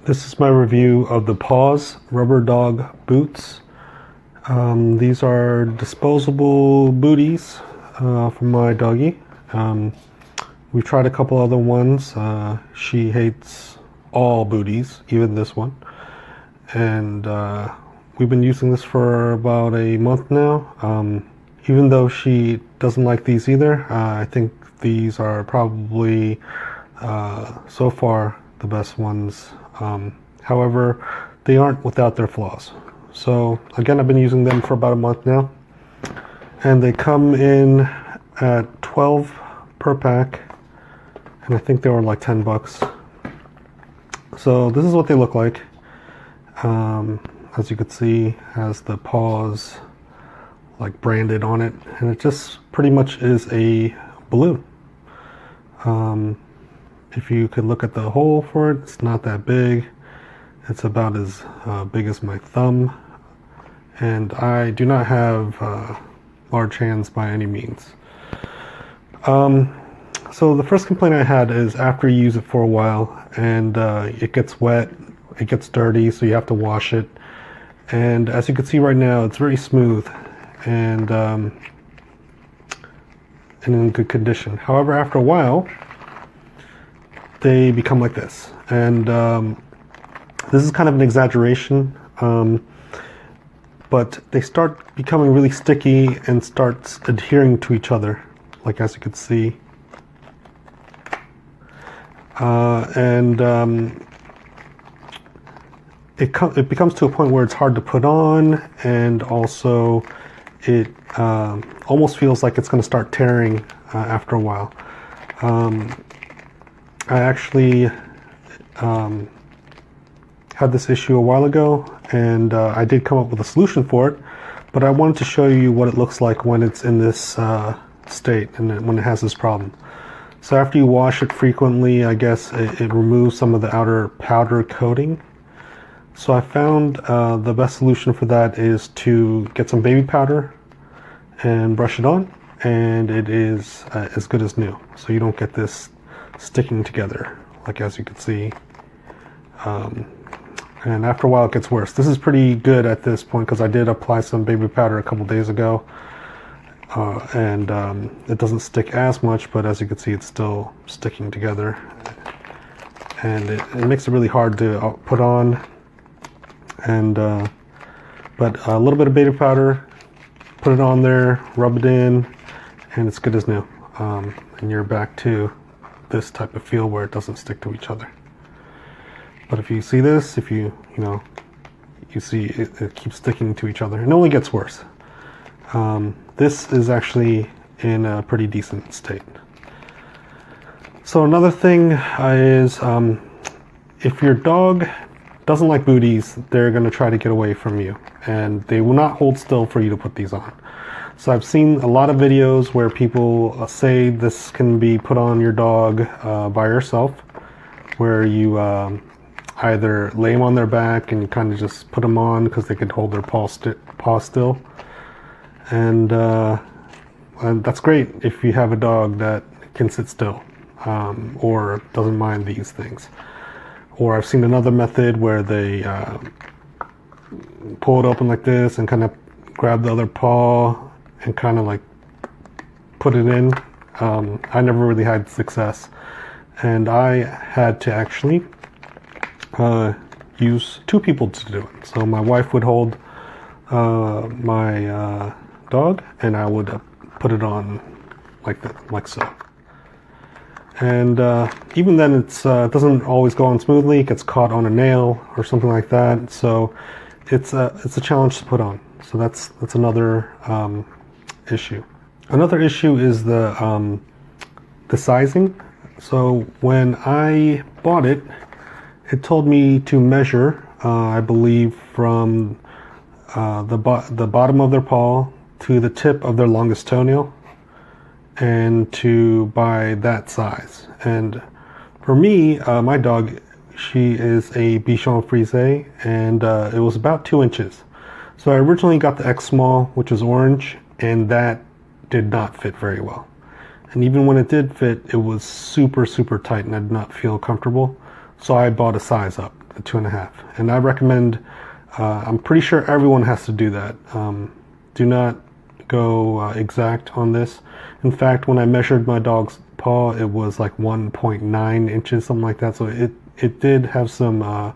This is my review of the Pawz rubber dog boots. These are disposable booties for my doggie. We've tried a couple other ones. She hates all booties, even this one. And we've been using this for about a month now. Even though she doesn't like these either, I think these are probably so far the best ones. However, they aren't without their flaws. So again, I've been using them for about a month now, and they come in at 12 per pack, and I think they were like 10 bucks. So this is what they look like. As you can see, has the Pawz like branded on it, and it just pretty much is a balloon. If you could look at the hole for it, it's not that big. It's about as big as my thumb, and I do not have large hands by any means. So the first complaint I had is after you use it for a while, and it gets wet, it gets dirty, so you have to wash it. And as you can see right now, it's very smooth and in good condition. However, after a while, they become like this, and this is kind of an exaggeration, but they start becoming really sticky and start adhering to each other, like as you can see. It becomes to a point where it's hard to put on, and also it almost feels like it's going to start tearing after a while. I actually had this issue a while ago, and I did come up with a solution for it, but I wanted to show you what it looks like when it's in this state and when it has this problem. So after you wash it frequently, I guess it removes some of the outer powder coating. So I found the best solution for that is to get some baby powder and brush it on, and it is as good as new. So you don't get this sticking together, like as you can see. And after a while it gets worse. This is pretty good at this point because I did apply some baby powder a couple days ago, and it doesn't stick as much, but as you can see, it's still sticking together, and it makes it really hard to put on. And but a little bit of baby powder, put it on there, rub it in, and it's good as new. And you're back to this type of feel where it doesn't stick to each other. But if you see this, if you see it keeps sticking to each other, and it only gets worse. This is actually in a pretty decent state. So another thing is, if your dog doesn't like booties, they're going to try to get away from you, and they will not hold still for you to put these on. So I've seen a lot of videos where people say this can be put on your dog by yourself, where you either lay them on their back and you kind of just put them on because they could hold their paw still. And that's great if you have a dog that can sit still or doesn't mind these things. Or I've seen another method where they pull it open like this and kind of grab the other paw and kind of like put it in. I never really had success, and I had to actually use two people to do it. So my wife would hold my dog, and I would put it on like that, like so. And even then, it doesn't always go on smoothly. It gets caught on a nail or something like that. So it's a challenge to put on. So that's another issue. Another issue is the sizing. So when I bought it, it told me to measure, I believe, from the bottom of their paw to the tip of their longest toenail, and to buy that size. And for me, my dog, she is a Bichon Frise, and it was about 2 inches. So I originally got the X small, which is orange, and that did not fit very well. And even when it did fit, it was super, super tight, and I did not feel comfortable. So I bought a size up the 2.5. And I recommend, I'm pretty sure everyone has to do that. Do not go exact on this. In fact, when I measured my dog's paw, it was like 1.9 inches, something like that. So it did have some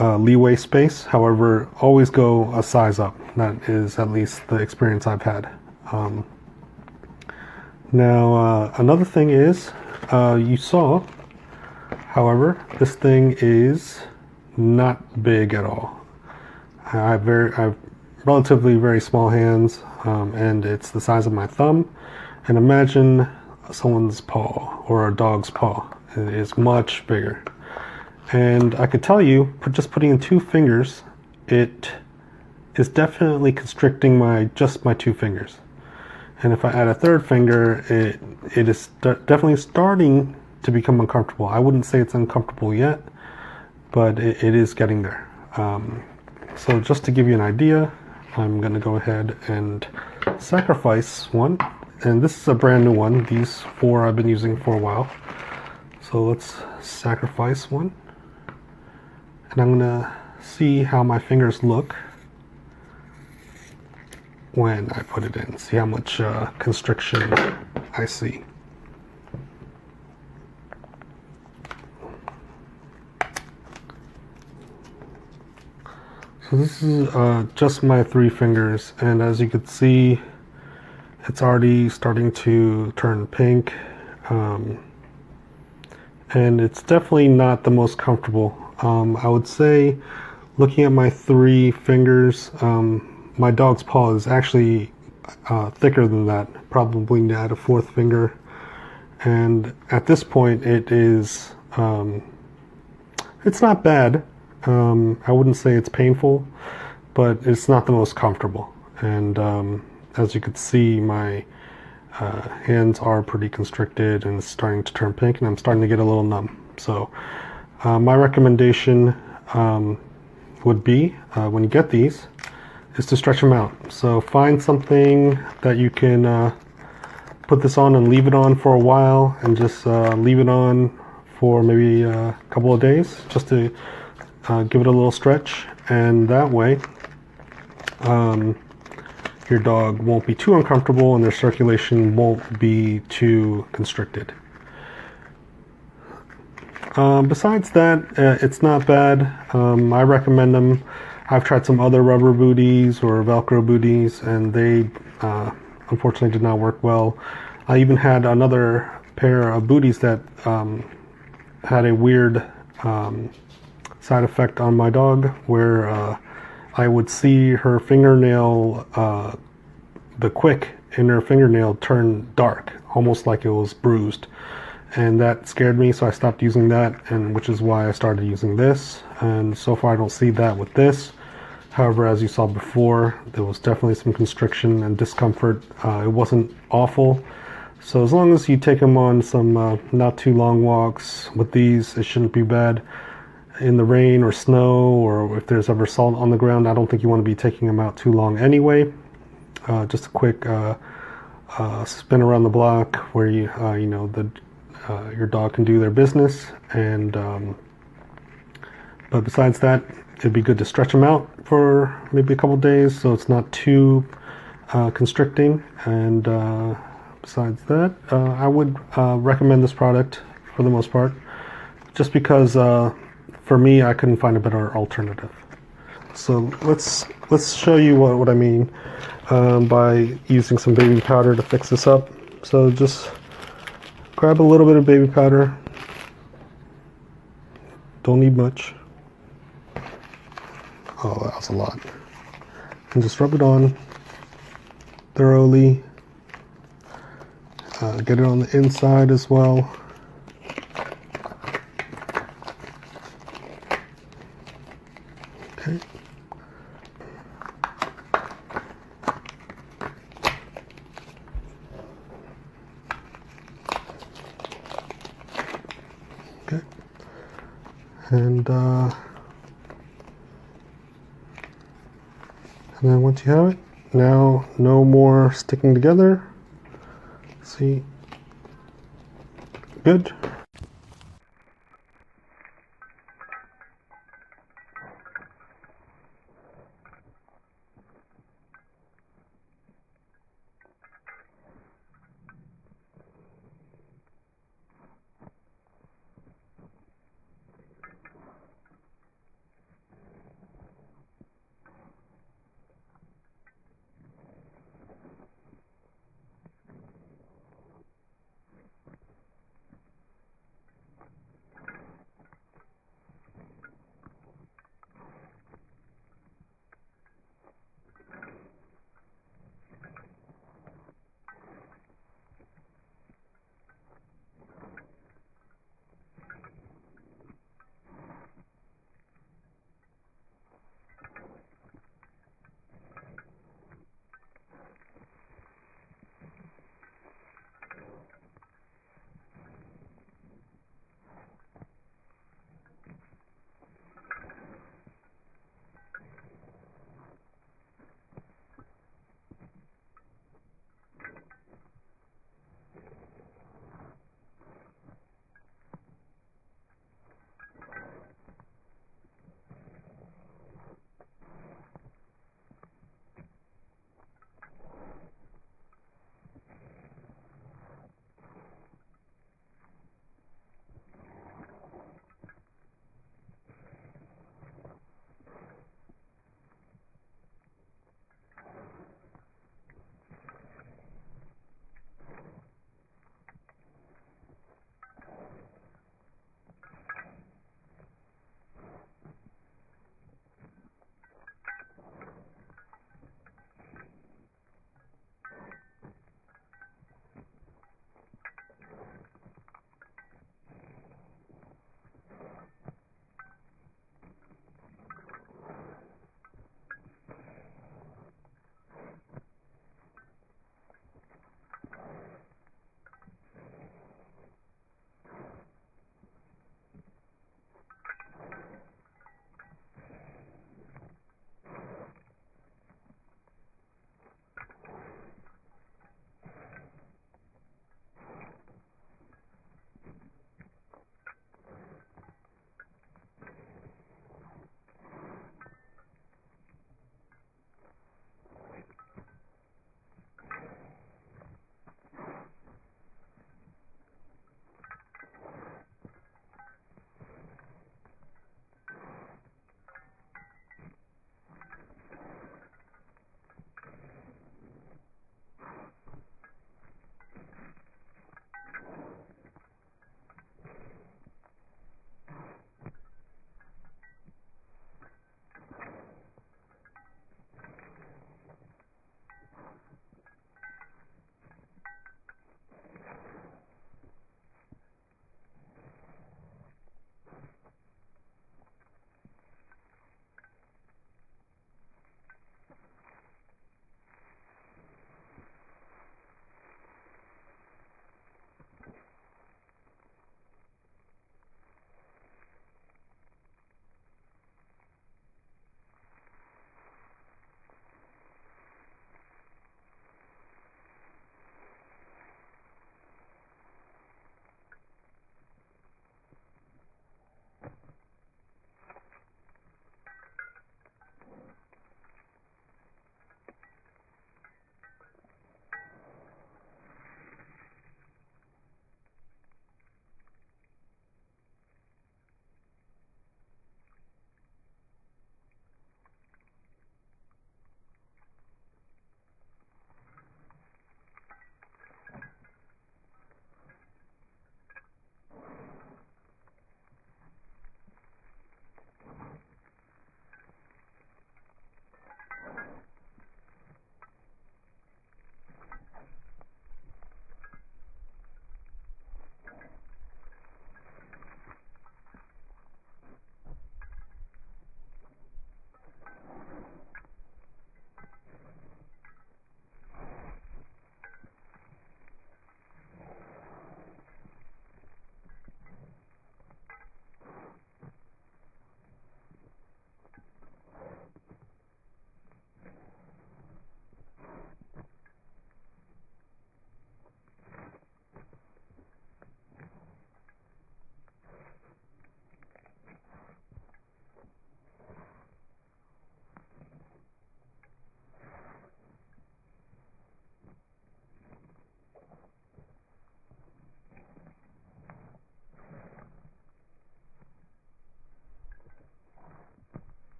leeway space. However, always go a size up. That is at least the experience I've had. Now, another thing is, you saw, however, this thing is not big at all. I have relatively very small hands, and it's the size of my thumb. And imagine someone's paw or a dog's paw. It is much bigger. And I could tell you, just putting in 2 fingers, it is definitely constricting just my 2 fingers. And if I add a 3rd finger, it is definitely starting to become uncomfortable. I wouldn't say it's uncomfortable yet, but it is getting there. So just to give you an idea, I'm going to go ahead and sacrifice one. And this is a brand new one. These 4 I've been using for a while. So let's sacrifice one. And I'm going to see how my fingers look when I put it in. See how much constriction I see. So this is just my 3 fingers, and as you can see, it's already starting to turn pink, and it's definitely not the most comfortable. I would say, looking at my 3 fingers, my dog's paw is actually thicker than that. Probably need to add a 4th finger, and at this point, it is. It's not bad. I wouldn't say it's painful, but it's not the most comfortable. And as you can see, my hands are pretty constricted and it's starting to turn pink, and I'm starting to get a little numb. So my recommendation would be, when you get these, is to stretch them out. So find something that you can put this on and leave it on for a while, and just leave it on for maybe a couple of days, just to give it a little stretch, and that way your dog won't be too uncomfortable and their circulation won't be too constricted. Besides that, it's not bad. I recommend them. I've tried some other rubber booties or Velcro booties, and they unfortunately did not work well. I even had another pair of booties that had a weird side effect on my dog, where I would see her fingernail, the quick in her fingernail turn dark, almost like it was bruised. And that scared me, so I stopped using that, and which is why I started using this. And so far I don't see that with this. However, as you saw before, there was definitely some constriction and discomfort. It wasn't awful. So as long as you take them on some not too long walks with these, it shouldn't be bad. In the rain or snow, or if there's ever salt on the ground, I don't think you want to be taking them out too long anyway. Just a quick spin around the block where your dog can do their business. And but besides that, it'd be good to stretch them out for maybe a couple days so it's not too constricting. And besides that, I would recommend this product for the most part, just because for me, I couldn't find a better alternative. So let's show you what I mean by using some baby powder to fix this up. So just grab a little bit of baby powder. Don't need much. Oh, that was a lot. And just rub it on thoroughly. Get it on the inside as well. Okay. Okay. And then once you have it, now no more sticking together. See? Good.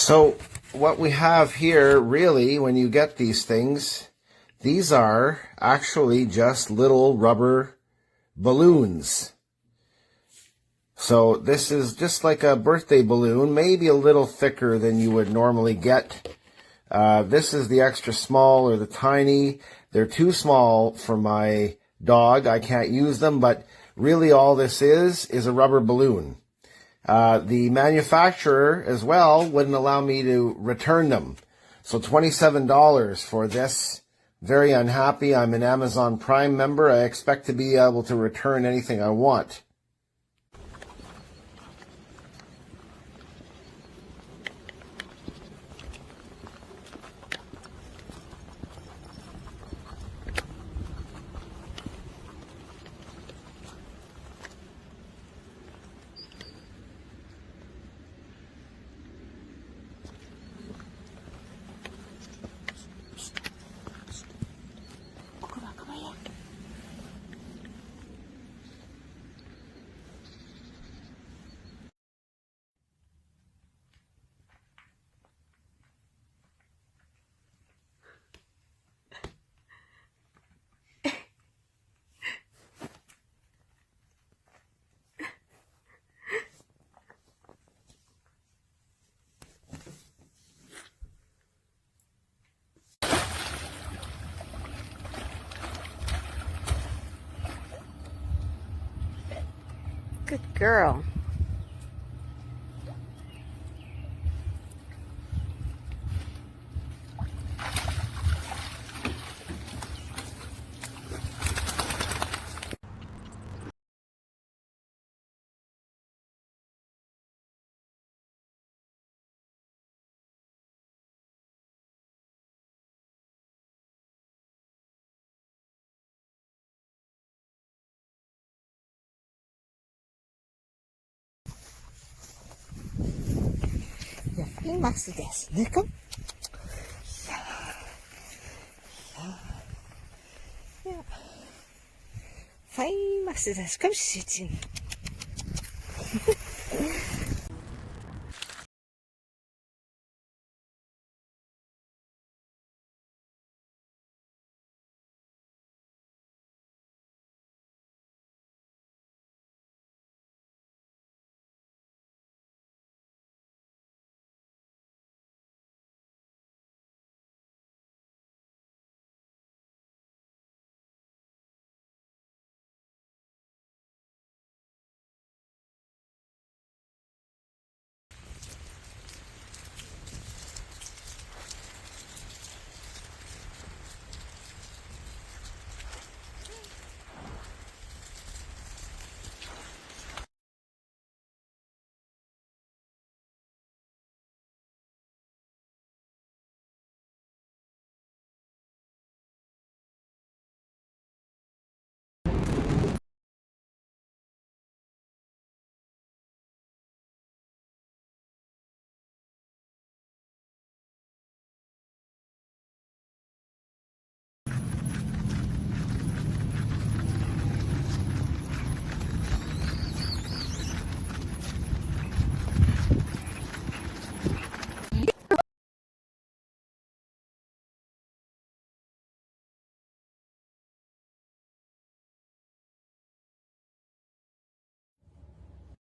So what we have here, really, when you get these things, these are actually just little rubber balloons. So this is just like a birthday balloon, maybe a little thicker than you would normally get. This is the extra small or the tiny. They're too small for my dog. I can't use them, but really all this is a rubber balloon. The manufacturer as well wouldn't allow me to return them. So $27 for this. Very unhappy. I'm an Amazon Prime member. I expect to be able to return anything I want. Good girl.いますですね。ファインマスです。Komm, Schätzchen.